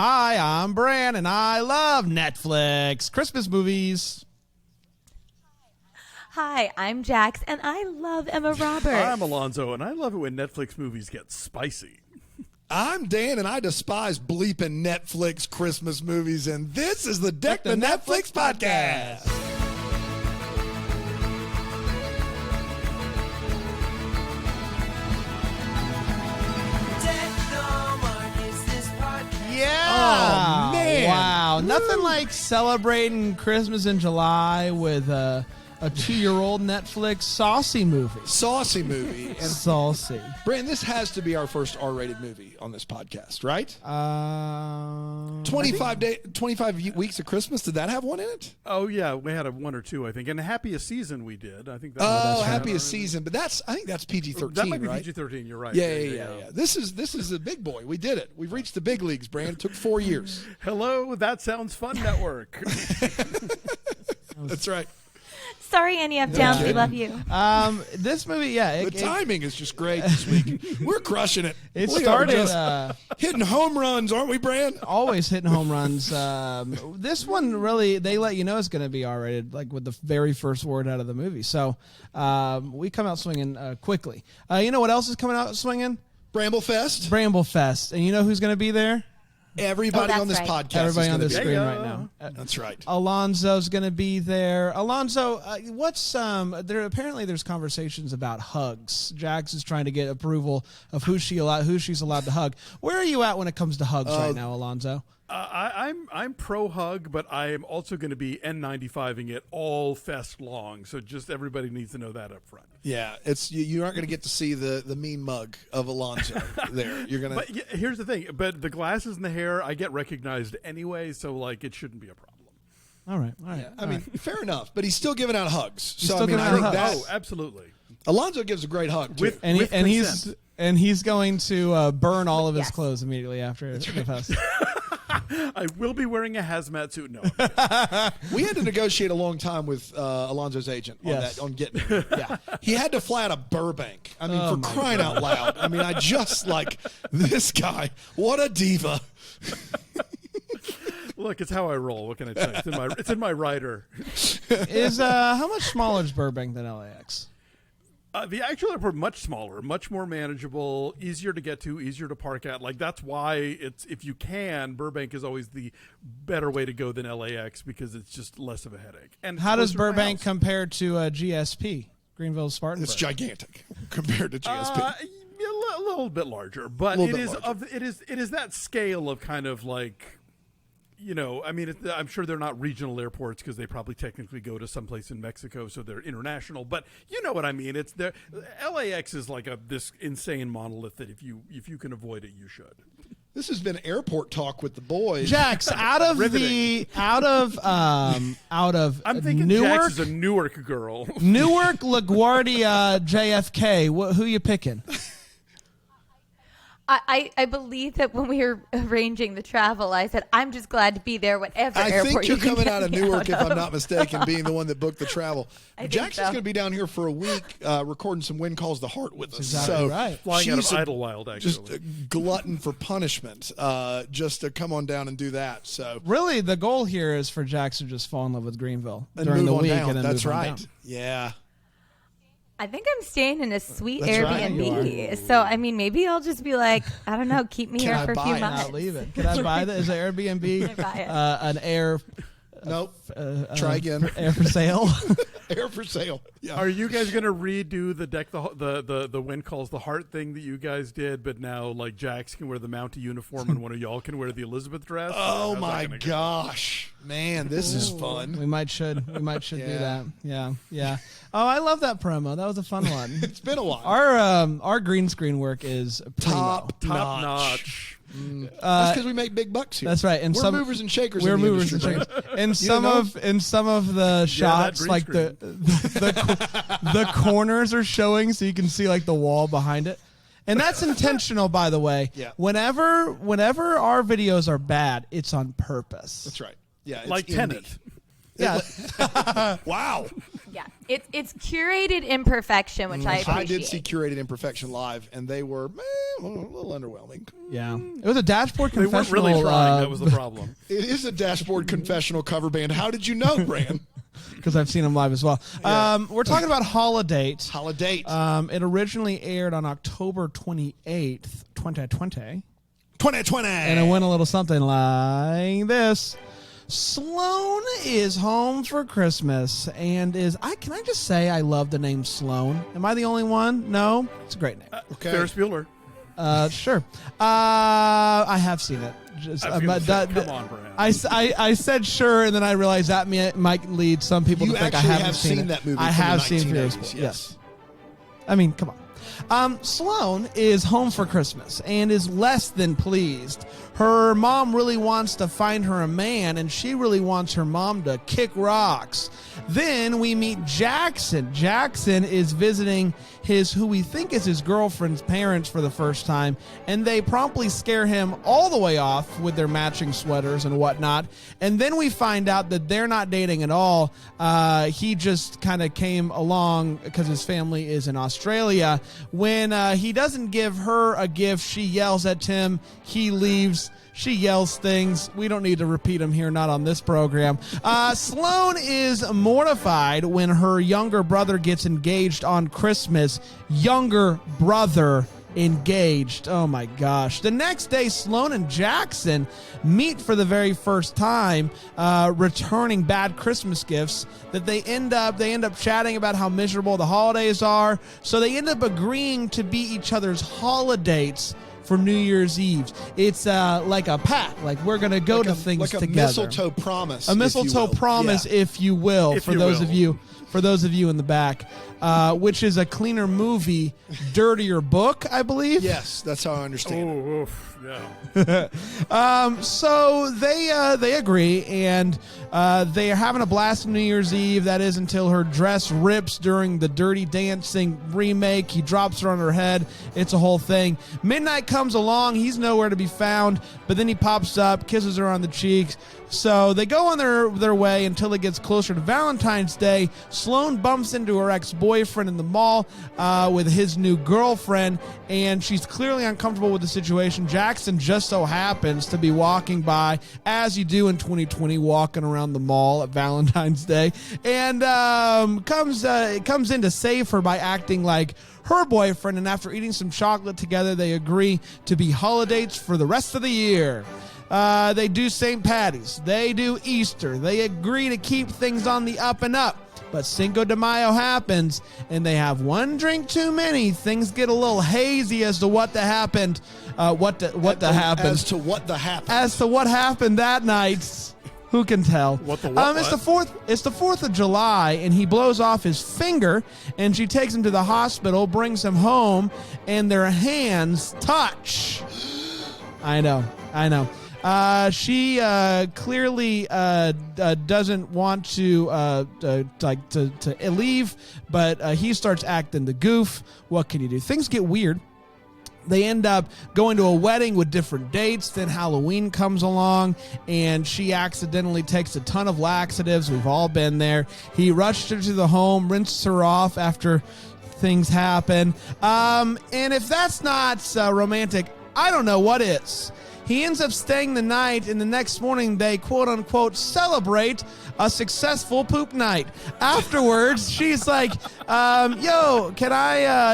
Hi, I'm Bran, and I love Netflix Christmas movies. Hi, I'm Jax, and I love Emma Roberts. I'm Alonzo, and I love it when Netflix movies get spicy. I'm Dan, and I despise bleeping Netflix Christmas movies, and this is the Deck the Netflix podcast. Yeah. Oh, man. Wow. Woo. Nothing like celebrating Christmas in July with a 2-year-old Netflix saucy movie. Saucy movie. And Saucy. Brandon, this has to be our first R-rated movie on this podcast, right? 25 weeks of Christmas. Did that have one in it? Oh yeah, we had one or two, I think, and Happiest Season we did. I think. Happiest Season, but I think that's PG-13. That might be right? PG-13. You're right. Yeah. This is a big boy. We did it. We've reached the big leagues, Brandon. It took 4 years. Hello, That Sounds Fun Network. That's right. Sorry, Annie Up Downs. We love you. This movie, yeah. The timing is just great this week. We're crushing it. It We started are just hitting home runs, aren't we, Brand? always hitting home runs. This one really, they let you know it's going to be R-rated, like with the very first word out of the movie. So we come out swinging quickly. You know what else is coming out swinging? Bramblefest. Bramblefest. And you know who's going to be there? Everybody on this podcast. Everybody on the is gonna be screen there. right now. That's right. Alonzo's going to be there. Alonzo, what's there? Apparently, there's conversations about hugs. Jax is trying to get approval of who she's allowed to hug. Where are you at when it comes to hugs right now, Alonzo? I'm pro hug, but I am also going to be N95ing it all fest long. So just everybody needs to know that up front. Yeah, it's you aren't going to get to see the mean mug of Alonzo there. You're gonna. But here's the thing. But the glasses and the hair, I get recognized anyway, so like it shouldn't be a problem. All right. Yeah, I mean, fair enough. But he's still giving out hugs. Still giving out hugs. Oh, absolutely. Alonzo gives a great hug too. He's going to burn all of his clothes immediately after the fest. I will be wearing a hazmat suit. No, we had to negotiate a long time with Alonzo's agent on getting it. Yeah, he had to fly out of Burbank. I mean, for crying out loud. I mean, I just like this guy. What a diva. Look, it's how I roll. What can I tell you? It's in my rider. How much smaller is Burbank than LAX? The actual airport much smaller, much more manageable, easier to get to, easier to park at. Like that's why it's if you can, Burbank is always the better way to go than LAX because it's just less of a headache. And how does Burbank compare to GSP, Greenville Spartanburg? It's gigantic compared to GSP. A little bit larger, but it is that scale of kind of like. You know, I mean, I'm sure they're not regional airports because they probably technically go to someplace in Mexico, so they're international. But you know what I mean? It's there. LAX is like this insane monolith that if you can avoid it, you should. This has been airport talk with the boys. Jax, out of I'm thinking Newark. Jax is a Newark girl. Newark, LaGuardia, JFK. Who you picking? I believe that when we were arranging the travel, I said, I'm just glad to be there whatever airport I think you're coming get out of me Newark, out if I'm not mistaken, being the one that booked the travel. Jackson's so. going to be down here for a week recording some Wind Calls the Heart with us. Exactly so right. Flying out of Idlewild, actually. Just a glutton for punishment just to come on down and do that. So really, the goal here is for Jax to just fall in love with Greenville and during the week. Down. And then That's move right. On down. Yeah. I think I'm staying in a sweet That's Airbnb. Right. So, I mean, maybe I'll just be like, I don't know, keep me here for a few months. Not leave it. Can I buy that? Is it Airbnb? Can I buy it? An air... Nope. Try again. Air for sale. Air for sale. Yeah. Are you guys going to redo the Wind Calls the Heart thing that you guys did, but now like Jax can wear the Mountie uniform and one of y'all can wear the Elizabeth dress? Oh my gosh, man, this is fun. We might should do that. Yeah. Oh, I love that promo. That was a fun one. It's been a while. Our green screen work is top notch. That's because we make big bucks here. That's right. And we're movers and shakers. We're in the movers industry, and shakers. In some of the shots, like the corners are showing, so you can see like the wall behind it. And that's intentional, by the way. Yeah. Whenever our videos are bad, it's on purpose. That's right. Yeah. It's like Tenet. Yeah. Wow. Yeah, it's curated imperfection, which I appreciate. I did see Curated Imperfection live, and they were a little underwhelming. Yeah. It was a dashboard They confessional. weren't really trying. That was the problem. It is a Dashboard Confessional cover band. How did you know, Bran? Because I've seen them live as well. Yeah. We're talking about Holidate. Holidate. It originally aired on October 28th, 2020. 2020. And it went a little something like this. Sloan is home for Christmas and can I just say I love the name Sloan? Am I the only one? No? It's a great name. Okay. Ferris Bueller. Sure. I have seen it. Come on, Brian. I said sure, and then I realized that might lead some people to think I haven't seen that movie. I have seen Ferris Bueller. Yes. I mean, come on. Sloan is home for Christmas and is less than pleased. Her mom really wants to find her a man, and she really wants her mom to kick rocks. Then we meet Jackson. Jackson is visiting who we think is his girlfriend's parents for the first time, and they promptly scare him all the way off with their matching sweaters and whatnot. And then we find out that they're not dating at all. He just kind of came along because his family is in Australia. When he doesn't give her a gift, she yells at him. He leaves. She yells things. We don't need to repeat them here, not on this program. Sloan is mortified when her younger brother gets engaged on Christmas. Younger brother engaged. Oh my gosh. The next day, Sloan and Jackson meet for the very first time, returning bad Christmas gifts that they end up chatting about how miserable the holidays are. So they end up agreeing to be each other's holidates for New Year's Eve. It's like a pact. Like we're going to go to things together. Like a mistletoe promise. A mistletoe promise, if you will, for those of you in the back, which is a cleaner movie, dirtier book, I believe. Yes, that's how I understand it. Oof, yeah. So they agree, and they are having a blast on New Year's Eve. That is until her dress rips during the Dirty Dancing remake. He drops her on her head. It's a whole thing. Midnight comes along. He's nowhere to be found, but then he pops up, kisses her on the cheeks. So they go on their way until it gets closer to Valentine's Day. Sloan bumps into her ex-boyfriend in the mall with his new girlfriend, and she's clearly uncomfortable with the situation. Jackson just so happens to be walking by, as you do in 2020, walking around the mall at Valentine's Day, and comes in to save her by acting like her boyfriend, and after eating some chocolate together, they agree to be holidates for the rest of the year. They do St. Patty's. They do Easter. They agree to keep things on the up and up. But Cinco de Mayo happens, and they have one drink too many. Things get a little hazy as to what happened. As to what happened that night. Who can tell? It's the 4th of July, and he blows off his finger, and she takes him to the hospital, brings him home, and their hands touch. I know. She clearly doesn't want to leave, but he starts acting the goof. What can you do? Things get weird. They end up going to a wedding with different dates. Then Halloween comes along, and she accidentally takes a ton of laxatives. We've all been there. He rushed her to the home, rinses her off after things happen. And if that's not romantic, I don't know what is. He ends up staying the night, and the next morning they quote-unquote celebrate a successful poop night. Afterwards, she's like, yo,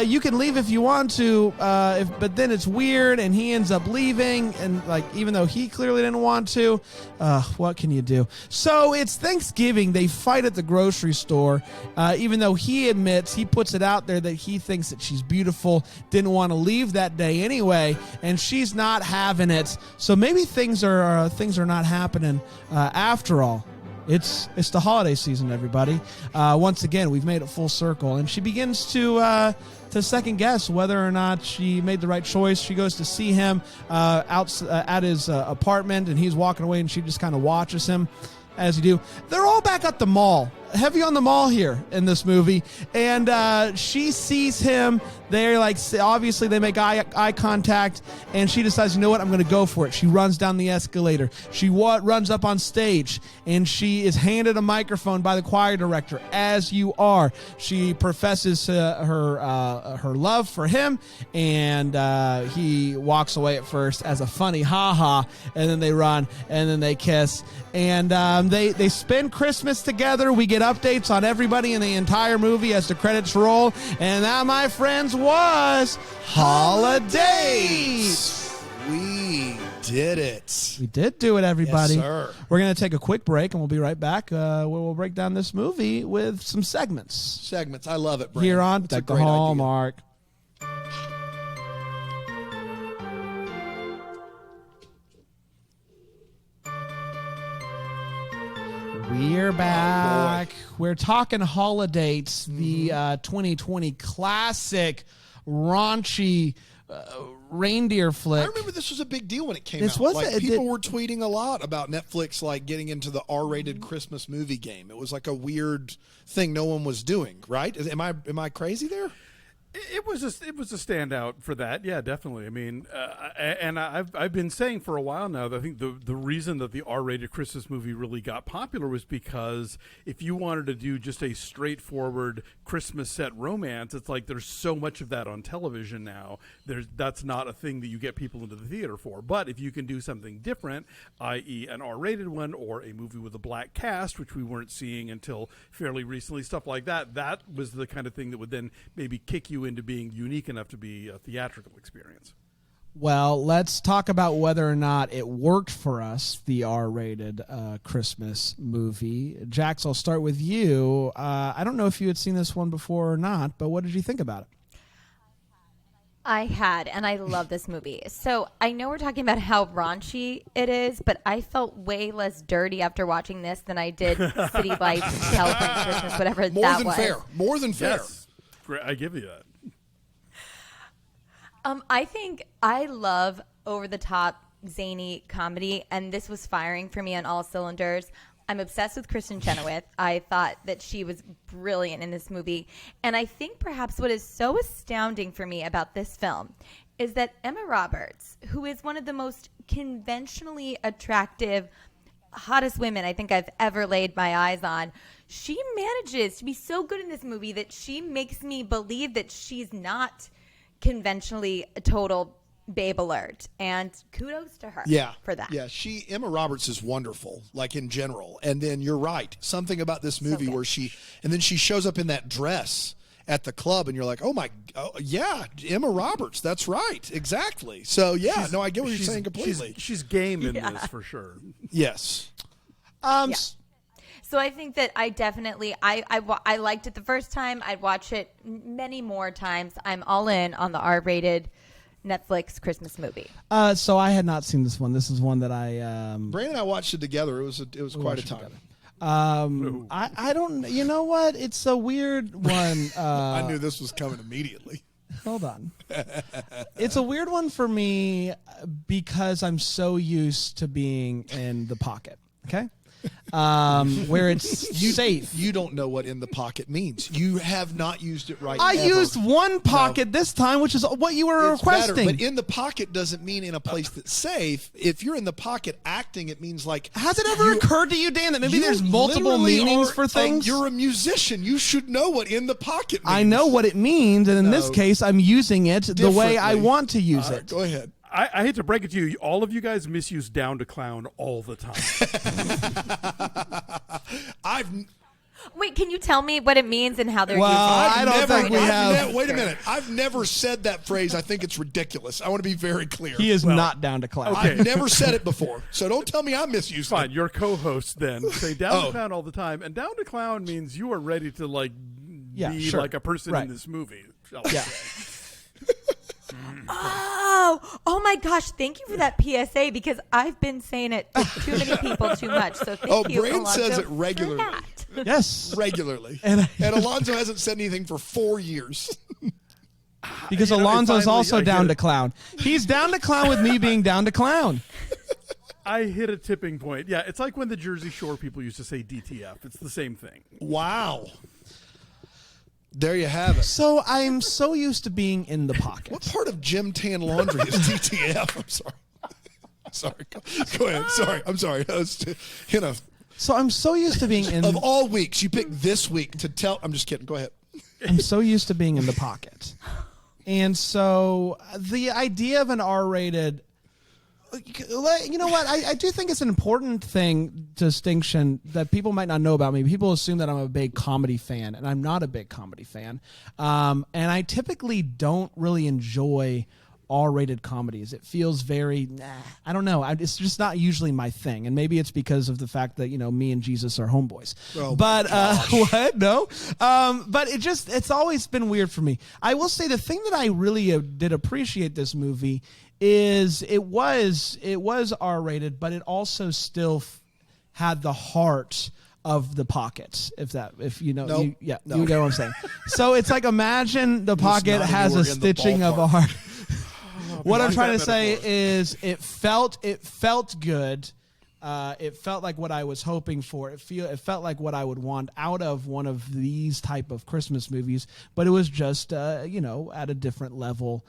you can leave if you want to, but then it's weird, and he ends up leaving, and like, even though he clearly didn't want to, what can you do? So it's Thanksgiving. They fight at the grocery store, even though he puts it out there that he thinks that she's beautiful, didn't want to leave that day anyway, and she's not having it. So maybe things are not happening after all. It's the holiday season, everybody. Once again, we've made it full circle, and she begins to second guess whether or not she made the right choice. She goes to see him at his apartment, and he's walking away, and she just kind of watches him as you do. They're all back at the mall. Heavy on the mall here in this movie, and she sees him They're like, obviously they make eye contact, and she decides, you know what, I'm going to go for it. She runs down the escalator. She runs up on stage, and she is handed a microphone by the choir director. As you are, she professes her love for him, and he walks away at first as a funny ha-ha, and then they run, and then they kiss, and they spend Christmas together. We get updates on everybody in the entire movie as the credits roll, and that, my friends, was Holidate. We did it. We did do it, everybody. Yes, sir. We're going to take a quick break, and we'll be right back. Where we'll break down this movie with some segments. I love it, Brandon. Here on It's a Deck the great idea. Hallmark. We're back. We're talking Holidates, the 2020 classic, raunchy reindeer flick. I remember this was a big deal when it came This out. was like, it people did- were tweeting a lot about Netflix, like getting into the R-rated Christmas movie game. It was like a weird thing no one was doing. Right? Am I crazy there? It was a standout for that, yeah, definitely. I mean, and I've been saying for a while now that I think the reason that the R-rated Christmas movie really got popular was because if you wanted to do just a straightforward Christmas set romance, it's like there's so much of that on television now. That's not a thing that you get people into the theater for. But if you can do something different, i.e., an R-rated one or a movie with a black cast, which we weren't seeing until fairly recently, stuff like that, that was the kind of thing that would then maybe kick you into being unique enough to be a theatrical experience. Well, let's talk about whether or not it worked for us, the R-rated Christmas movie. Jax, I'll start with you. I don't know if you had seen this one before or not, but what did you think about it? I had, and I love this movie. So I know we're talking about how raunchy it is, but I felt way less dirty after watching this than I did City Lights, California Christmas, whatever More that than was. fair. More than fair. Yes, I give you that. I think I love over-the-top, zany comedy, and this was firing for me on all cylinders. I'm obsessed with Kristen Chenoweth. I thought that she was brilliant in this movie. And I think perhaps what is so astounding for me about this film is that Emma Roberts, who is one of the most conventionally attractive, hottest women I think I've ever laid my eyes on, she manages to be so good in this movie that she makes me believe that she's not conventionally a total babe alert, and kudos to her for that. Yeah, Emma Roberts is wonderful, like in general. And then you're right, something about this movie where she shows up in that dress at the club, and you're like, yeah, Emma Roberts, that's right, exactly. So yeah, I get what you're saying completely. She's game in this for sure. Yes. So I think that I definitely I liked it the first time. I'd watch it many more times. I'm all in on the R-rated Netflix Christmas movie. So I had not seen this one. This is one that I Brandon and I watched it together. It was quite a time. I don't. You know what? It's a weird one. I knew this was coming immediately. Hold on. It's a weird one for me because I'm so used to being in the pocket. Okay. Where it's safe. You don't know what in the pocket means. You have not used it right. I ever. used one pocket this time, which is what you were requesting. Better, but in the pocket doesn't mean in a place that's safe. If you're in the pocket acting, it means like. Has it ever occurred to you, Dan, that maybe there's multiple meanings for things? You're a musician. You should know what in the pocket means. I know what it means, and in this case, I'm using it the way I want to use it. Go ahead. I hate to break it to you, all of you guys misuse down to clown all the time. Wait, can you tell me what it means and how they're Well, using it? I don't think we have. Wait a minute. I've never said that phrase. I think it's ridiculous. I want to be very clear. He is not down to clown. Okay. I've never said it before, so don't tell me I misused Fine, it. your co-hosts then say down to clown all the time, and down to clown means you are ready to be like a person in this movie. Yeah. Oh my gosh, thank you for that PSA because I've been saying it to too many people too much. So thank you, Brain Alonzo, says it for regularly. that. Yes. Regularly. And Alonzo hasn't said anything for 4 years. Because Alonzo's finally, also I down get to it. clown. He's down to clown with me being down to clown. I hit a tipping point. Yeah, it's like when the Jersey Shore people used to say DTF. It's the same thing. Wow. There you have it. So I'm so used to being in the pocket. What part of Gym Tan Laundry is DTF? I'm sorry. Go ahead. Sorry. I'm sorry. So I'm so used to being in... Of all weeks, you picked this week to tell... I'm just kidding. Go ahead. I'm so used to being in the pocket. And so the idea of an R-rated... You know what? I do think it's an important distinction that people might not know about me. People assume that I'm a big comedy fan, and I'm not a big comedy fan. And I typically don't really enjoy R-rated comedies. It feels very, I don't know. It's just not usually my thing. And maybe it's because of the fact that, me and Jesus are homeboys. Oh, but what? No. But it's always been weird for me. I will say the thing that I really did appreciate this movie is it was R-rated, but it also still had the heart of the pocket, if you know. Nope. You No. get what I'm saying. So it's like, imagine the pocket not has a anywhere in the ballpark of a heart. What I'm trying to say metaphor. is it felt good. It felt like what I was hoping for. It felt like what I would want out of one of these type of Christmas movies, but it was just at a different level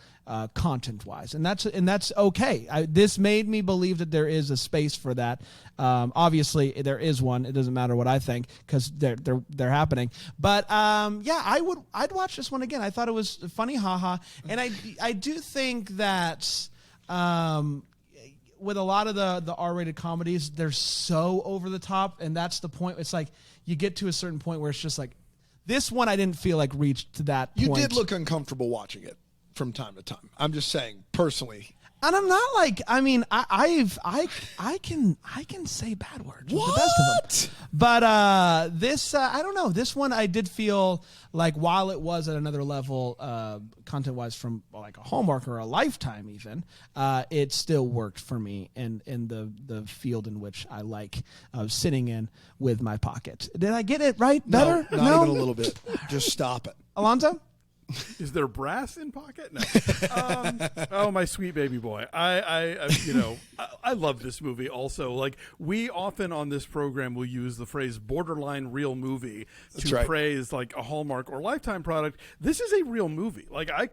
content wise, and that's okay. This made me believe that there is a space for that. Obviously, there is one. It doesn't matter what I think because they're happening. But I'd watch this one again. I thought it was funny, haha, and I do think that. With a lot of the R-rated comedies, they're so over the top, and that's the point. It's like you get to a certain point where it's just like, this one I didn't feel like reached to that point. You did look uncomfortable watching it from time to time. I'm just saying, personally. And I'm not like, I mean, I can say bad words. With the best of them. But this, I don't know. This one I did feel like while it was at another level, content-wise from like a Hallmark or a Lifetime even, it still worked for me in the field in which I like sitting in with my pocket. Did I get it right? Better? No, not even a little bit. Just stop it. Alonzo? Is there brass in pocket? No. Oh, my sweet baby boy. I love this movie also. Like, we often on this program will use the phrase borderline real movie to praise like a Hallmark or Lifetime product. This is a real movie. Like, I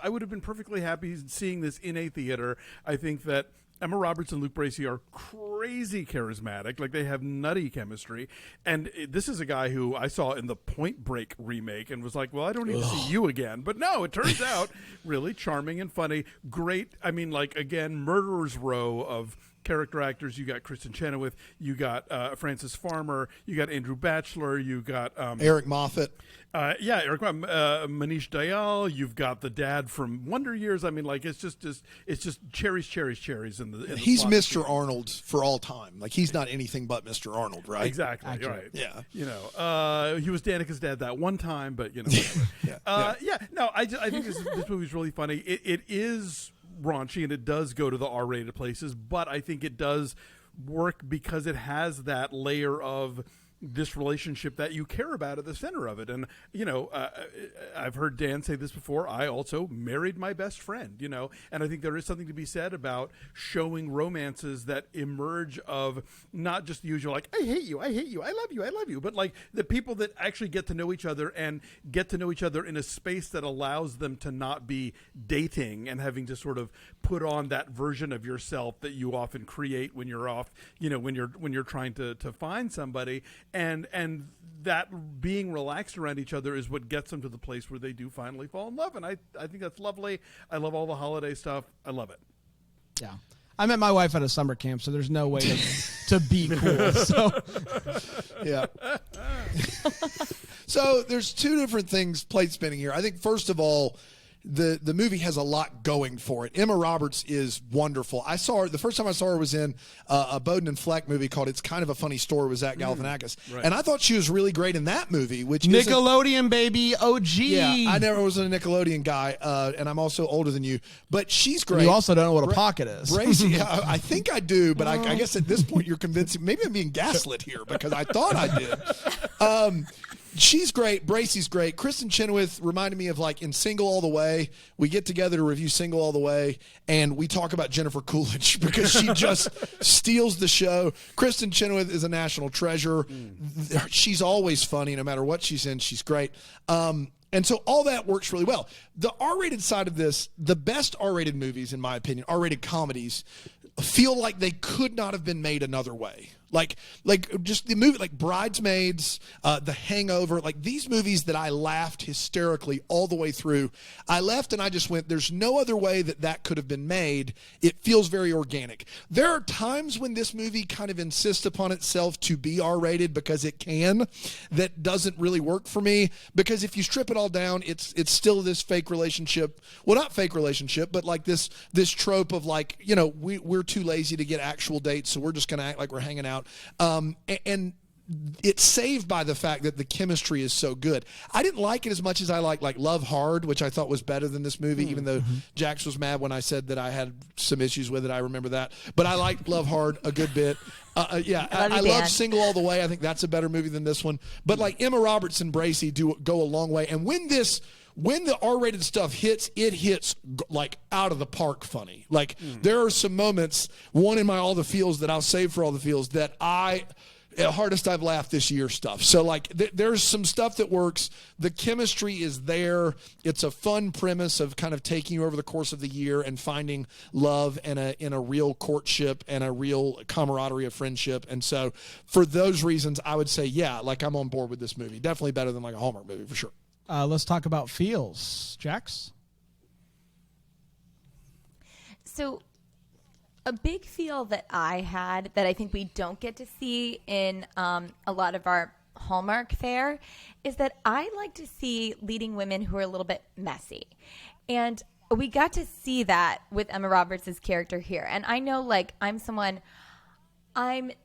would have been perfectly happy seeing this in a theater. I think that Emma Roberts and Luke Bracey are crazy charismatic. Like, they have nutty chemistry. And this is a guy who I saw in the Point Break remake and was like, well, I don't need to see you again. But no, it turns out really charming and funny. Great. I mean, like, again, murderer's row of character actors. You got Kristen Chenoweth. You got Frances Farmer. You got Andrew Batchelor. You got Eric Moffat. Eric Manish Dayal. You've got the dad from Wonder Years. I mean, like, it's just cherries in the He's slot Mr. machine. Arnold for all time. Like, he's not anything but Mr. Arnold, right? Exactly. Accurate. Right. Yeah. He was Danica's dad that one time, but whatever. No, I think this movie's really funny. It is raunchy and it does go to the R-rated places, but I think it does work because it has that layer of this relationship that you care about at the center of it. And, I've heard Dan say this before. I also married my best friend, and I think there is something to be said about showing romances that emerge of not just the usual, like, I hate you, I love you, but like the people that actually get to know each other and get to know each other in a space that allows them to not be dating and having to sort of put on that version of yourself that you often create when you're off, when you're trying to find somebody. And that being relaxed around each other is what gets them to the place where they do finally fall in love. And I think that's lovely. I love all the holiday stuff. I love it. Yeah. I met my wife at a summer camp, so there's no way to be cool. So, yeah. So there's two different things plate spinning here. I think, first of all, the movie has a lot going for it. Emma Roberts is wonderful. I saw her, the first time I saw her was in a Bowden and Fleck movie called It's Kind of a Funny Story with Zach Galifianakis. Right. And I thought she was really great in that movie, which Nickelodeon, baby, OG. Yeah, I never was a Nickelodeon guy, and I'm also older than you. But she's great. You also don't know what a pocket is. Bracey, I think I do, but I guess at this point you're convincing. Maybe I'm being gaslit here because I thought I did. She's great. Bracey's great. Kristen Chenoweth reminded me of, like, in Single All the Way. We get together to review Single All the Way, and we talk about Jennifer Coolidge because she just steals the show. Kristen Chenoweth is a national treasure. She's always funny no matter what she's in. She's great. And so all that works really well. The R-rated side of this, the best R-rated movies, in my opinion, R-rated comedies, feel like they could not have been made another way. Like just the movie, like Bridesmaids, The Hangover, like these movies that I laughed hysterically all the way through. I left and I just went, there's no other way that could have been made. It feels very organic. There are times when this movie kind of insists upon itself to be R-rated because it can. That doesn't really work for me, because if you strip it all down, it's still this fake relationship. Well, not fake relationship, but like this trope of like, you know, we're too lazy to get actual dates, so we're just going to act like we're hanging out. And it's saved by the fact that the chemistry is so good. I didn't like it as much as I like Love Hard, which I thought was better than this movie, even though Jax was mad when I said that I had some issues with it. I remember that. But I liked Love Hard a good bit. I love Single All the Way. I think that's a better movie than this one. But like Emma Roberts and Bracey go a long way. And when the R-rated stuff hits, it hits like out of the park funny. Like there are some moments, one in my All the Feels that I'll save for All the Feels, that hardest I've laughed this year stuff. So like there's some stuff that works. The chemistry is there. It's a fun premise of kind of taking you over the course of the year and finding love in a real courtship and a real camaraderie of friendship. And so for those reasons, I would say, yeah, like I'm on board with this movie. Definitely better than like a Hallmark movie for sure. Let's talk about feels. Jax? So a big feel that I had that I think we don't get to see in a lot of our Hallmark fare is that I like to see leading women who are a little bit messy. And we got to see that with Emma Roberts' character here. And I know, like, I'm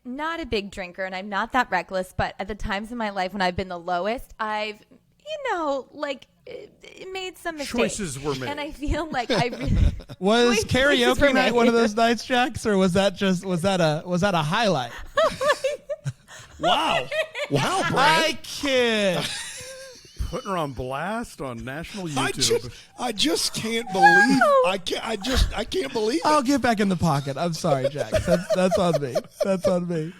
not a big drinker and I'm not that reckless, but at the times in my life when I've been the lowest, I've made some mistakes. Choices were made. And I feel like I really... Was choices karaoke were night made. one of those nights, Jax, or was that a highlight? Wow, Brad. I kid. Putting her on blast on national YouTube. I just can't believe. I can't believe it. I'll get back in the pocket. I'm sorry, Jax. That's on me. That's on me.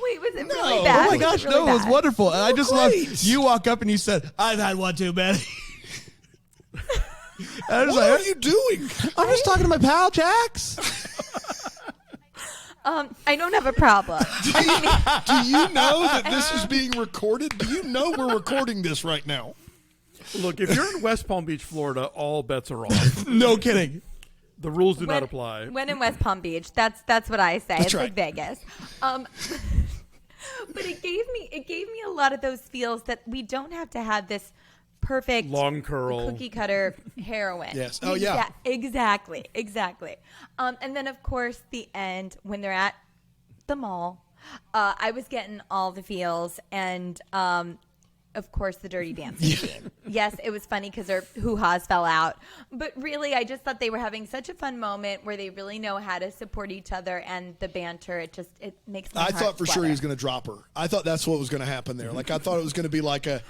Wait, was it really bad? Oh my gosh, really no, it was bad? wonderful. And I just love Great. you walk up and you said, "I've had one too many." I was What like, are you doing? I'm just talking to my pal, Jax. I don't have a problem. Do you know that this is being recorded? Do you know we're recording this right now? Look, if you're in West Palm Beach, Florida, all bets are off. No kidding. The rules do not apply. When in West Palm Beach, that's what I say. That's it's right. like Vegas. But it gave me a lot of those feels that we don't have to have this perfect long curl cookie cutter heroine. Yes. Oh, yeah. Exactly. And then of course the end when they're at the mall. I was getting all the feels, and of course the dirty dancing scene. Yes, it was funny because their hoo-has fell out, but really I just thought they were having such a fun moment where they really know how to support each other, and the banter, it makes my I heart thought for sure flutter. he was going to drop her. I thought that's what was going to happen there. Like I thought it was going to be like I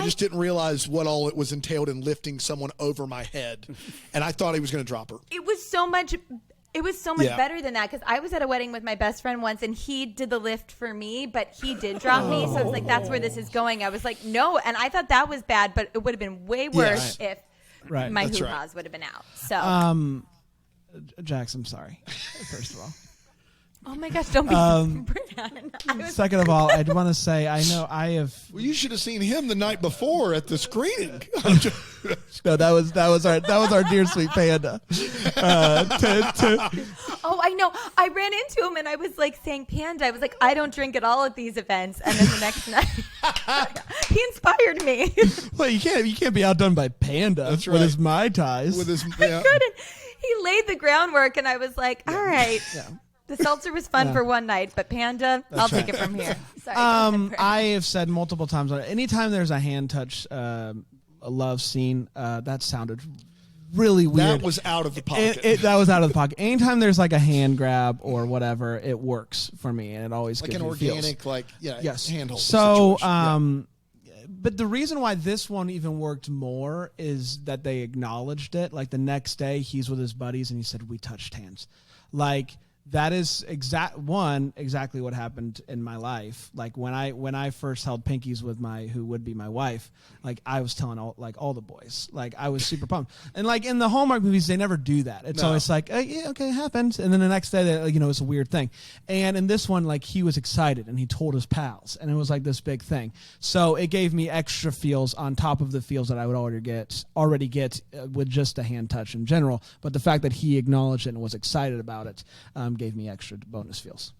just didn't realize what all it was entailed in lifting someone over my head, and I thought he was going to drop her. It was so much better than that, because I was at a wedding with my best friend once and he did the lift for me, but he did drop me. So I was like, that's where this is going. I was like, no. And I thought that was bad, but it would have been way worse if my That's hoo-has would have been out. So, Jax, I'm sorry. First of all. oh my gosh, don't be Brian. Second of all, I want to say I know I have. Well, you should have seen him the night before at the screening. No, that was our dear sweet panda. Oh, I know. I ran into him and I was like saying panda. I was like, I don't drink at all at these events. And then the next night, he inspired me. Well, you can't be outdone by Panda. That's with right. his Mai Tais. With his, I couldn't. He laid the groundwork and I was like, all right. Yeah. The seltzer was fun for one night, but Panda, I'll take it from here. Sorry. go ahead, Brian. I have said multiple times on it. Anytime there's a hand touch, a love scene, that sounded really weird. that was out of the pocket. That was out of the pocket. Anytime there's like a hand grab or whatever, it works for me, and it always like gives an me feels. organic, Yes. handhold. So, situation. but the reason why this one even worked more is that they acknowledged it. Like the next day, he's with his buddies and he said, "We touched hands." Like that is exactly what happened in my life. Like when I first held pinkies with who would be my wife, like I was telling all the boys, like I was super pumped. And like in the Hallmark movies, they never do that. It's always like, yeah, okay, it happened. And then the next day, it's a weird thing. And in this one, like he was excited and he told his pals, and it was like this big thing. So it gave me extra feels on top of the feels that I would already get with just a hand touch in general. But the fact that he acknowledged it and was excited about it gave me extra bonus feels.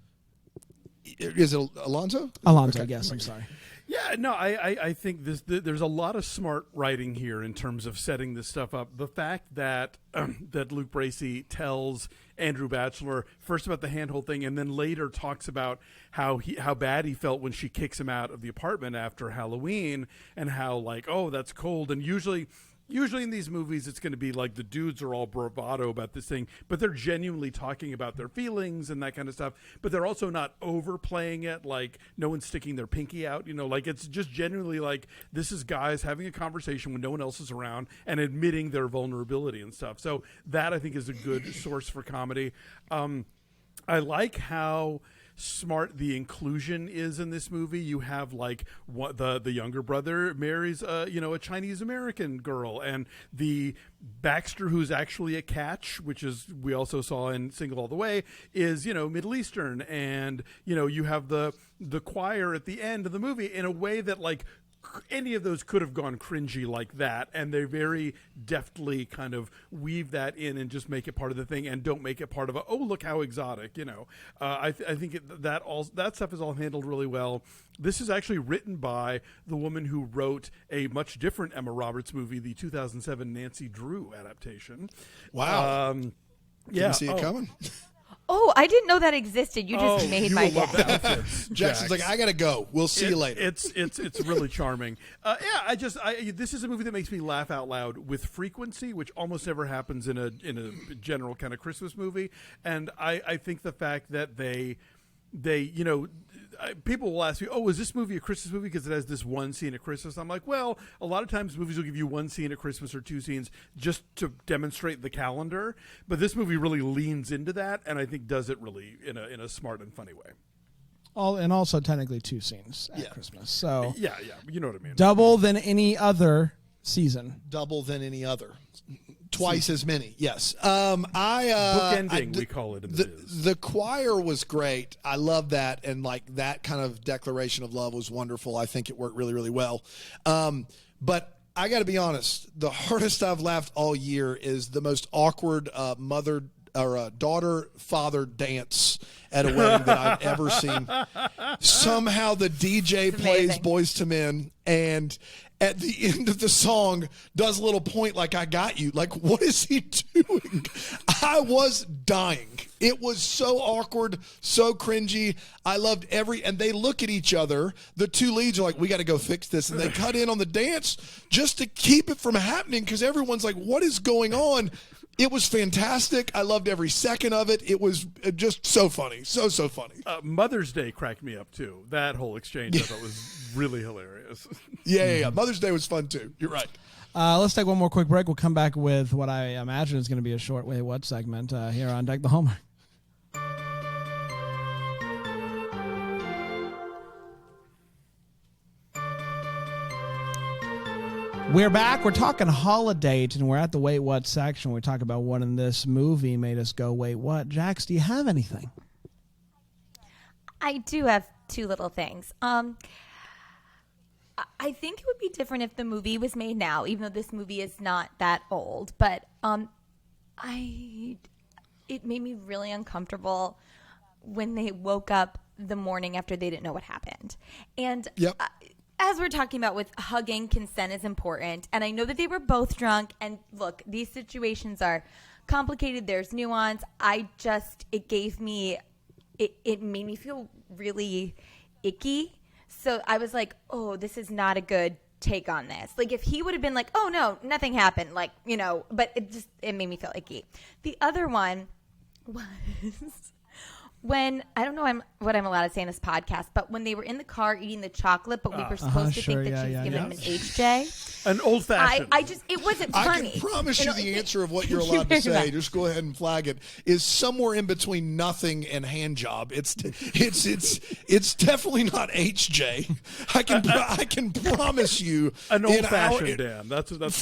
Is it Alonzo? Alonzo, okay. Yes, I'm sorry. Yeah, no, I think there's a lot of smart writing here in terms of setting this stuff up. The fact that that Luke Bracey tells Andrew Bachelor first about the handhold thing, and then later talks about how bad he felt when she kicks him out of the apartment after Halloween, and how like, oh, that's cold. And usually in these movies, it's going to be like the dudes are all bravado about this thing, but they're genuinely talking about their feelings and that kind of stuff. But they're also not overplaying it, like no one's sticking their pinky out. Like it's just genuinely like this is guys having a conversation when no one else is around and admitting their vulnerability and stuff. So that I think is a good source for comedy. I like how smart the inclusion is in this movie. You have like the younger brother marries a Chinese American girl, and the Baxter, who's actually a catch, which is we also saw in Single All the Way, is Middle Eastern, and you have the choir at the end of the movie in a way that like any of those could have gone cringy like that, and they very deftly kind of weave that in and just make it part of the thing, and don't make it part of a look how exotic. I think that stuff is all handled really well. This is actually written by the woman who wrote a much different Emma Roberts movie, the 2007 Nancy Drew adaptation. Wow. Didn't see it coming. Oh, I didn't know that existed. You just made my day. Jackson's like, I gotta go. We'll see you later. It's really charming. This is a movie that makes me laugh out loud with frequency, which almost never happens in a general kind of Christmas movie. And I think the fact that they people will ask me, oh, is this movie a Christmas movie because it has this one scene at Christmas? I'm like, well, a lot of times movies will give you one scene at Christmas or two scenes just to demonstrate the calendar. But this movie really leans into that, and I think does it really in a smart and funny way. And also technically two scenes at Christmas. So yeah, you know what I mean. Double than any other season. Double than any other. Twice as many, yes. Bookending, we call it in the biz. The choir was great. I love that, and like that kind of declaration of love was wonderful. I think it worked really, really well. But I got to be honest, the hardest I've laughed all year is the most awkward mother or daughter-father dance at a wedding that I've ever seen. Somehow the DJ plays Boys to Men, and at the end of the song does a little point like, I got you. Like, what is he doing? I was dying. It was so awkward, so cringy. I loved and they look at each other. The two leads are like, we got to go fix this. And they cut in on the dance just to keep it from happening because everyone's like, what is going on? It was fantastic. I loved every second of it. It was just so funny. So funny. Mother's Day cracked me up, too. That whole exchange I thought was really hilarious. Yeah. Mother's Day was fun, too. You're right. Let's take one more quick break. We'll come back with what I imagine is going to be a short Wait What segment here on Deck the Hallmark. We're back. We're talking Holidate, and we're at the Wait What section. We talk about what in this movie made us go, wait, what? Jax, do you have anything? I do have two little things. I think it would be different if the movie was made now, even though this movie is not that old. But it made me really uncomfortable when they woke up the morning after they didn't know what happened. And as we're talking about with hugging, consent is important. And I know that they were both drunk. And look, these situations are complicated. There's nuance. It made me feel really icky. So I was like, oh, this is not a good take on this. Like if he would have been like, oh no, nothing happened. Like, but it made me feel icky. The other one was when I don't know what I'm allowed to say in this podcast, but when they were in the car eating the chocolate, but we were supposed to think that she's giving him an HJ. An old fashioned. It wasn't funny. I can promise you the answer of what you're allowed to say. Just go ahead and flag it. Is somewhere in between nothing and hand job. It's definitely not HJ. I can promise you an old fashioned, Dan. That's that's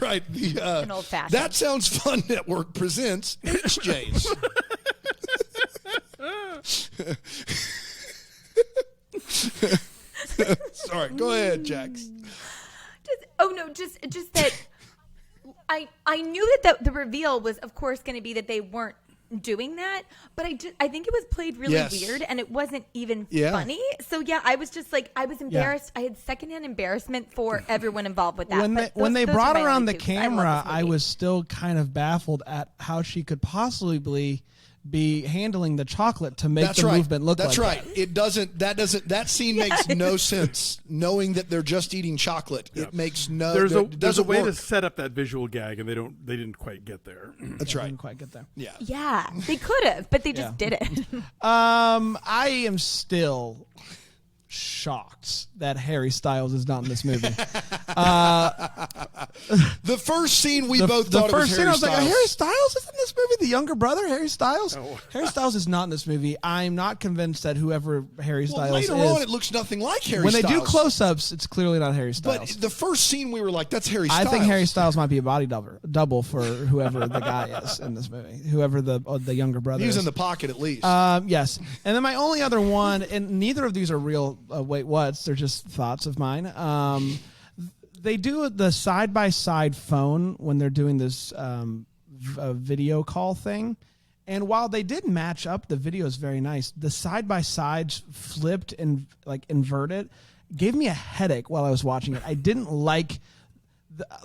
right. An old fashioned. That Sounds Fun Network presents HJs. Sorry, go ahead, Jax. Just that I knew that the reveal was, of course, going to be that they weren't doing that, but I think it was played really weird, and it wasn't even funny. So I was just like, I was embarrassed. I had secondhand embarrassment for everyone involved with that. When they brought her on the camera, I was still kind of baffled at how she could possibly be handling the chocolate to make movement look like that. That's right. That scene makes no sense. Knowing that they're just eating chocolate, it makes no. There's a way to set up that visual gag, and they didn't quite get there. That's right. Didn't quite get there. Yeah, they could have, but they just didn't. I am still shocked that Harry Styles is not in this movie. The first scene we both thought the it was first scene Harry I was Styles. like, Harry Styles is in this movie? The younger brother, Harry Styles? Oh. Harry Styles is not in this movie. I'm not convinced that whoever Harry Styles is. Later on, it looks nothing like Harry when Styles. They do close-ups, it's clearly not Harry Styles. But the first scene, we were like, that's Harry Styles. I think Harry Styles might be a body double for whoever the guy is in this movie, whoever the younger brother is. He's in the pocket at least. Yes. And then my only other one, and neither of these are real wait what's, they're just thoughts of mine. They do the side-by-side phone when they're doing this video call thing. And while they did match up, the video is very nice. The side-by-sides flipped and inverted gave me a headache while I was watching it. I didn't like...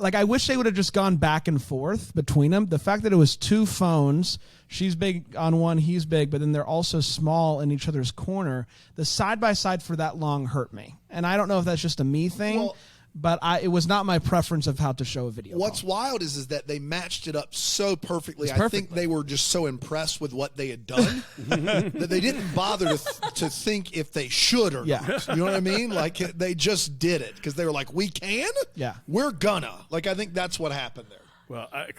I wish they would have just gone back and forth between them. The fact that it was two phones, she's big on one, he's big, but then they're also small in each other's corner. The side-by-side for that long hurt me. And I don't know if that's just a me thing, but it was not my preference of how to show a video. What's wild is that they matched it up so perfectly. I think they were just so impressed with what they had done that they didn't bother to think if they should or not. You know what I mean? Like, they just did it because they were like, we can? Yeah. We're gonna. I think that's what happened there. Well, I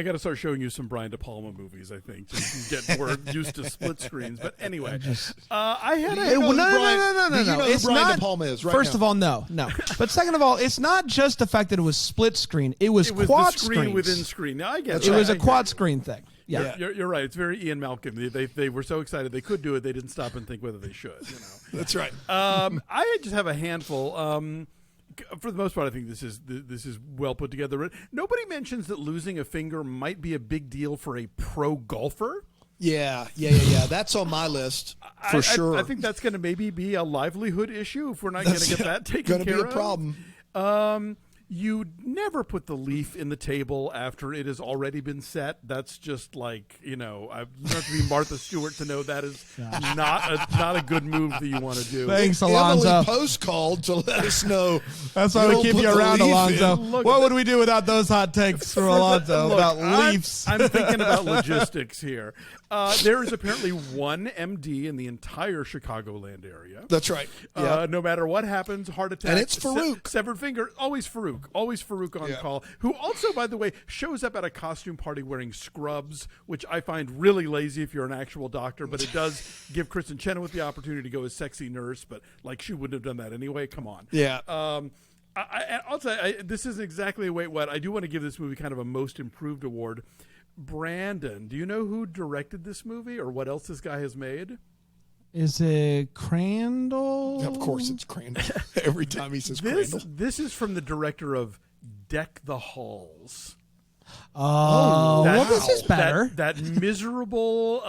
got to start showing you some Brian De Palma movies, I think, so you can get more used to split screens. But anyway, I had a... No. You know who Brian De Palma is right First now. of all, no. But second of all, it's not just the fact that it was split screen. It was quad the screen screens. within screen. Now, I get it. It was a quad screen thing. Yeah. You're right. It's very Ian Malcolm. They were so excited they could do it, they didn't stop and think whether they should. That's right. I just have a handful... for the most part, I think this is well put together. Nobody mentions that losing a finger might be a big deal for a pro golfer. Yeah. That's on my list for sure. I think that's going to maybe be a livelihood issue if we're not going to get that taken care of. Going to be a problem. You never put the leaf in the table after it has already been set. That's just like, you don't have to be Martha Stewart to know that is not a good move that you want to do. Thanks, Alonzo. Emily Post called to let us know. That's why we keep you around, Alonzo. What would we do without those hot takes from Alonzo about leaves? I'm thinking about logistics here. There is apparently one MD in the entire Chicagoland area. That's right. No matter what happens, heart attack. And it's Farouk. Severed finger, always Farouk. Always Farouk on call, who also, by the way, shows up at a costume party wearing scrubs, which I find really lazy if you're an actual doctor, but it does give Kristen Chenoweth the opportunity to go as sexy nurse, but she wouldn't have done that anyway. Come on. Yeah. I'll say this isn't exactly a wait what. I do want to give this movie kind of a most improved award. Brandon, do you know who directed this movie or what else this guy has made? Is it Crandall? Of course it's Crandall. Every time he says Crandall. This is from the director of Deck the Halls. This is better. That miserable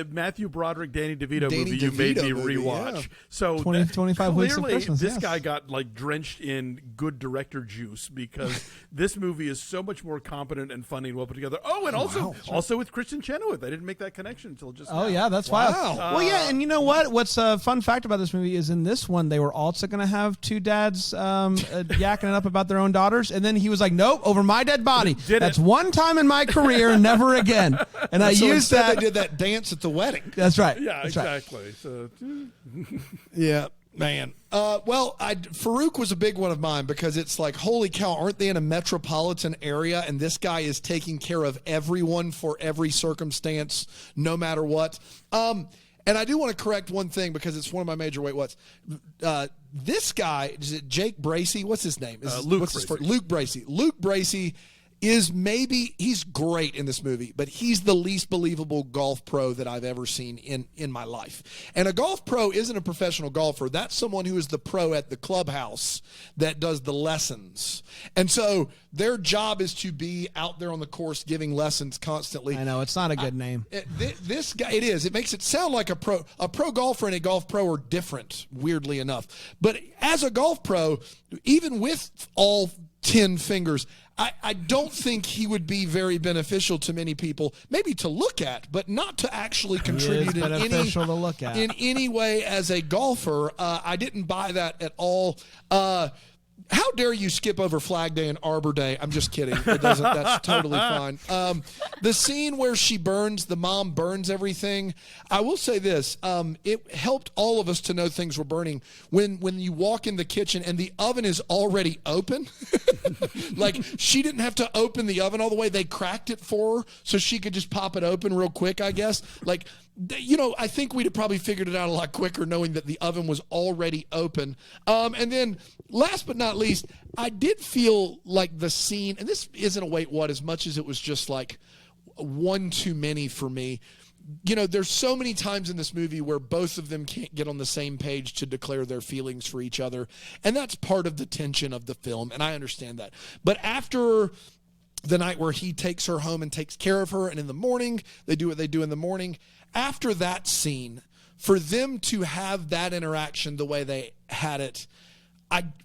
Matthew Broderick, Danny DeVito movie you made me rewatch. Yeah. So 25 weeks of clearly Christmas. This guy got drenched in good director juice because this movie is so much more competent and funny and well put together. Oh, and also with Kristen Chenoweth. I didn't make that connection until just now. Yeah, that's wild. Well, yeah, and you know what? What's a fun fact about this movie is in this one they were also going to have two dads yakking it up about their own daughters, and then he was like, "Nope, over my dead body." That's one time in my career, never again. And I used that. They did that dance at the wedding. That's right. Yeah, That's exactly. Right. So, yeah. Man. Farouk was a big one of mine because it's like, holy cow, aren't they in a metropolitan area? And this guy is taking care of everyone for every circumstance, no matter what. And I do want to correct one thing because it's one of my major wait what's. This guy, is it Jake Bracey? What's his name? Luke Bracey. Luke Bracey. Luke Bracey is he's great in this movie, but he's the least believable golf pro that I've ever seen in my life. And a golf pro isn't a professional golfer. That's someone who is the pro at the clubhouse that does the lessons. And so their job is to be out there on the course giving lessons constantly. I know, it's not a good name. This guy, it is. It makes it sound like a pro golfer and a golf pro are different, weirdly enough. But as a golf pro, even with all 10 fingers, I don't think he would be very beneficial to many people, maybe to look at, but not to actually contribute in any way as a golfer. I didn't buy that at all. How dare you skip over Flag Day and Arbor Day? I'm just kidding. It doesn't. That's totally fine. The scene where the mom burns everything. I will say this. It helped all of us to know things were burning. When you walk in the kitchen and the oven is already open, like she didn't have to open the oven all the way. They cracked it for her so she could just pop it open real quick, I guess. Like, I think we'd have probably figured it out a lot quicker knowing that the oven was already open. And then last but not least, I did feel like the scene, and this isn't a wait what as much as it was just like one too many for me. There's so many times in this movie where both of them can't get on the same page to declare their feelings for each other. And that's part of the tension of the film, and I understand that. But after the night where he takes her home and takes care of her, and in the morning, they do what they do in the morning, after that scene, for them to have that interaction the way they had it,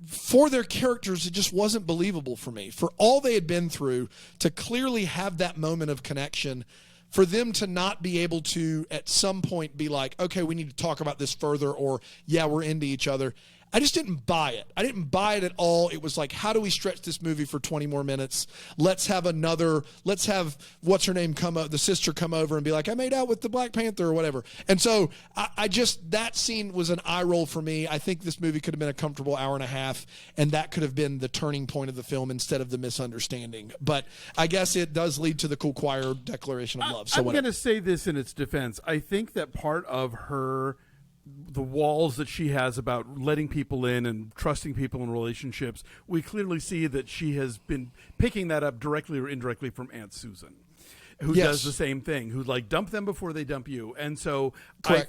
for their characters, it just wasn't believable for me. For all they had been through, to clearly have that moment of connection, for them to not be able to at some point be like, okay, we need to talk about this further, or yeah, we're into each other. I just didn't buy it. I didn't buy it at all. It was like, how do we stretch this movie for 20 more minutes? Let's have what's her name the sister come over and be like, I made out with the Black Panther or whatever. And so that scene was an eye roll for me. I think this movie could have been a comfortable hour and a half, and that could have been the turning point of the film instead of the misunderstanding. But I guess it does lead to the cool choir declaration of love. So I'm going to say this in its defense. I think that part of the walls that she has about letting people in and trusting people in relationships, we clearly see that she has been picking that up directly or indirectly from Aunt Susan, who does the same thing, who dump them before they dump you. And so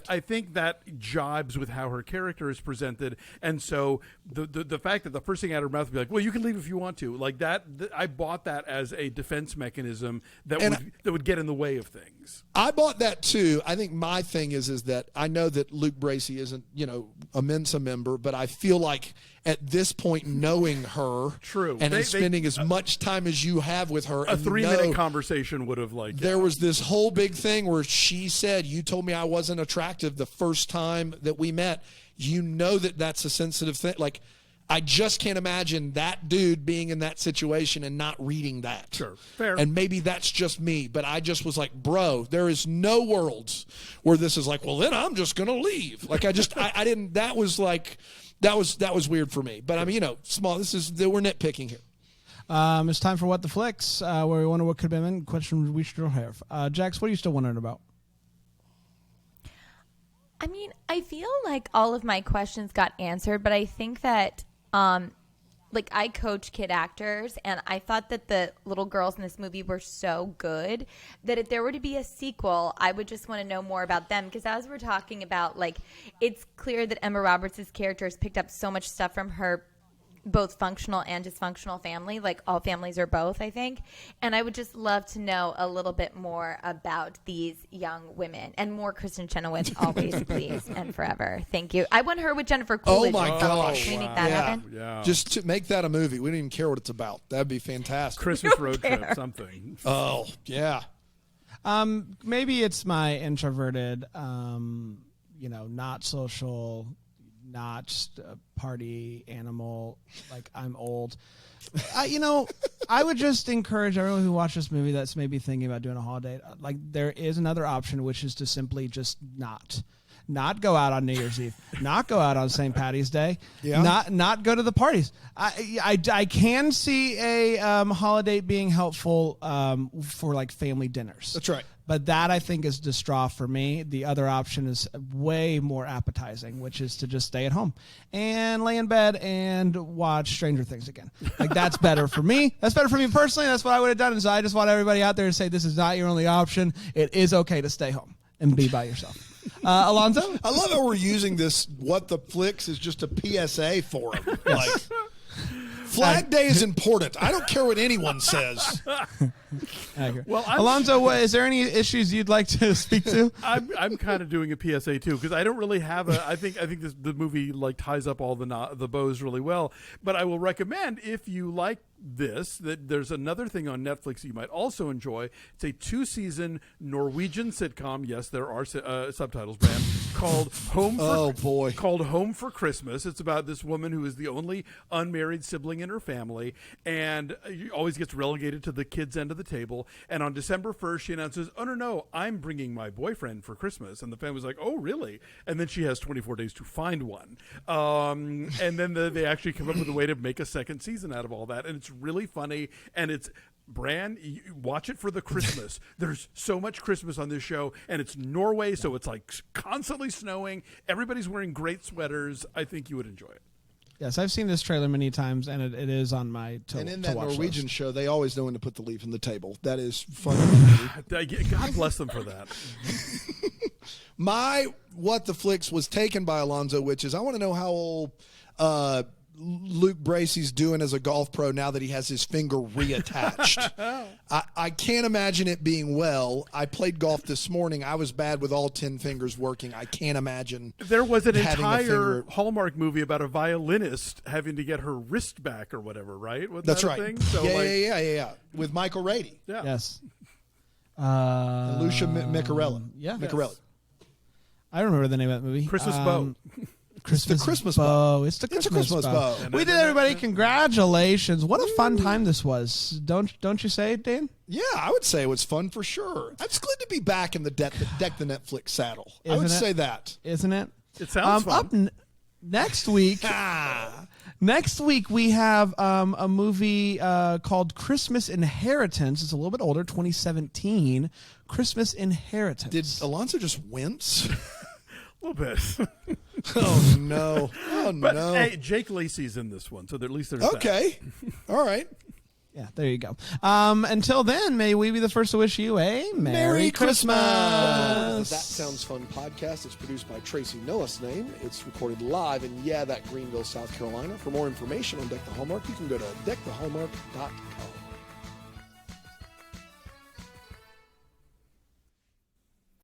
I think that jibes with how her character is presented. And so the fact that the first thing out of her mouth would be like, well, you can leave if you want to, like that, I bought that as a defense mechanism that would get in the way of things. I bought that too. I think my thing is that I know that Luke Bracey isn't, a Mensa member, but I feel like at this point, knowing her, true, and spending as much time as you have with her, a 3-minute conversation would have there was this whole big thing where she said, "You told me I wasn't attractive the first time that we met." That's a sensitive thing. Like, I just can't imagine that dude being in that situation and not reading that. Sure, fair. And maybe that's just me, but I just was like, bro, there is no worlds where this is like, well, then I'm just gonna leave. Like, I didn't. That was like. That was weird for me. But I mean, small. We're nitpicking here. It's time for What the Flicks, where we wonder what could have been. Question we should have. Jax, what are you still wondering about? I mean, I feel like all of my questions got answered, but I think that, I coach kid actors, and I thought that the little girls in this movie were so good that if there were to be a sequel, I would just want to know more about them. Because as we're talking about, it's clear that Emma Roberts' character has picked up so much stuff from her both functional and dysfunctional family. Like, all families are both, I think. And I would just love to know a little bit more about these young women. And more Kristen Chenoweth, always, please, and forever. Thank you. I want her with Jennifer Coolidge. Oh, my gosh. Can we make that happen? Yeah. Just to make that a movie. We don't even care what it's about. That'd be fantastic. Christmas road trip, something. Oh, yeah. Maybe it's my introverted, not social, not a party animal. Like, I'm old. I would just encourage everyone who watched this movie that's maybe thinking about doing a holiday. Like, there is another option, which is to simply just not go out on New Year's Eve, not go out on St. Patty's Day, not go to the parties. I can see a holiday being helpful for like family dinners. That's right. But that, I think, is the straw for me. The other option is way more appetizing, which is to just stay at home and lay in bed and watch Stranger Things again. Like, that's better for me. That's better for me personally. That's what I would have done. And so I just want everybody out there to say this is not your only option. It is okay to stay home and be by yourself. Alonzo? I love how we're using this What the Flicks is just a PSA for him. Like, Flag Day is important. I don't care what anyone says. Well, Alonzo, is there any issues you'd like to speak to? I'm kind of doing a PSA too, because I don't really have a. I think the movie like ties up all the bows really well. But I will recommend, if you like this, that there's another thing on Netflix you might also enjoy. It's a 2-season Norwegian sitcom. Yes, there are subtitles, Bram. Called Home for Christmas. It's about this woman who is the only unmarried sibling in her family, and always gets relegated to the kids' end of the table. And on December 1st, she announces, "Oh no, I'm bringing my boyfriend for Christmas." And the family's like, "Oh really?" And then she has 24 days to find one. And then they actually come up with a way to make a second season out of all that, and it's really funny, and it's Bran, watch it for the Christmas. There's so much Christmas on this show, and it's Norway, so it's like constantly snowing. Everybody's wearing great sweaters. I think you would enjoy it. Yes, I've seen this trailer many times, and it is on my to And in that watch Norwegian list. show, they always know when to put the leaf on the table. That is fun. God bless them for that. My What the Flicks was taken by Alonzo, which is I want to know how old Luke Bracey's doing as a golf pro now that he has his finger reattached. I can't imagine it being well. I played golf this morning. I was bad with all 10 fingers working. I can't imagine. There was an having a entire finger- Hallmark movie about a violinist having to get her wrist back or whatever, right? Wasn't That's that a right. thing? So Yeah. With Michael Rady. Yeah. Yes. And Lucia Micarelli. Yeah. Micarelli. I remember the name of that movie. Christmas Bow. Christmas Christmas bow. It's the Christmas bow. We did, everybody. Congratulations! What a fun time this was. Don't you say, Dan? Yeah, I would say it was fun for sure. It's good to be back in the deck the Netflix saddle. I would say that. Isn't it? It sounds fun. Next week. Next week we have a movie called Christmas Inheritance. It's a little bit older, 2017. Christmas Inheritance. Did Alonzo just wince? A little bit. Oh no! But hey, Jake Lacey's in this one, so at least there's okay. All right. Yeah, there you go. Until then, may we be the first to wish you a Merry Christmas. That Sounds Fun podcast. It's produced by Tracy Nillis' name. It's recorded live in Greenville, South Carolina. For more information on Deck the Hallmark, you can go to deckthehallmark.com.